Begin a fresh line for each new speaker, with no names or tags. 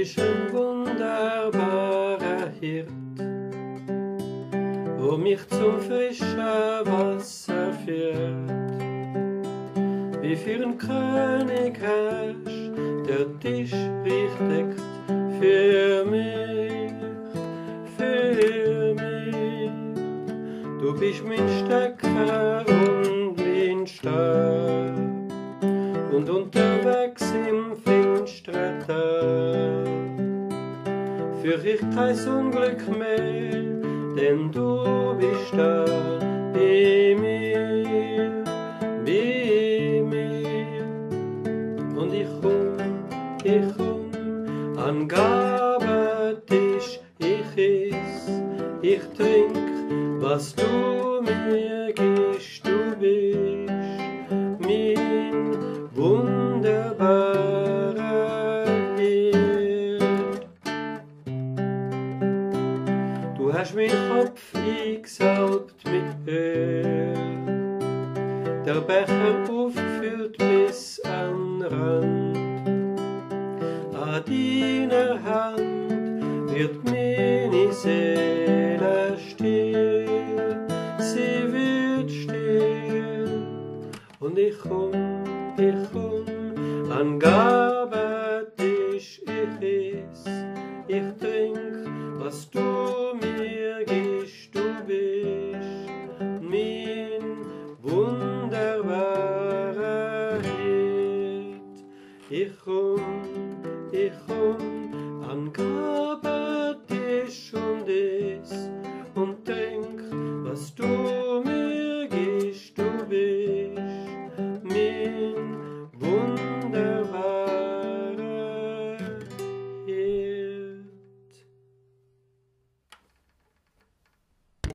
bist ein wunderbarer Hirt, wo mich zum frischen Wasser führt. Wie für ein König herrscht der Tisch richtig für mich, für mich. Du bist mein Stecker und mein Stab und unterwegs im finsteren Tag führ ich kein Unglück mehr, denn du bist da bei mir, bei mir. Und ich komm an Gabentisch, ich iss, ich trink, was du mir gibst, du bist mein wunderbarer Hirt. Du hast meinen Kopf eingesalbt mit Öl, der Becher aufgefüllt bis an Rand. An deiner Hand wird meine Seele still, sie wird still. Und ich komm an Gabentisch, ich iss, ich trink, was du mir gibst, du bist mein wunderbarer Hirt. Ich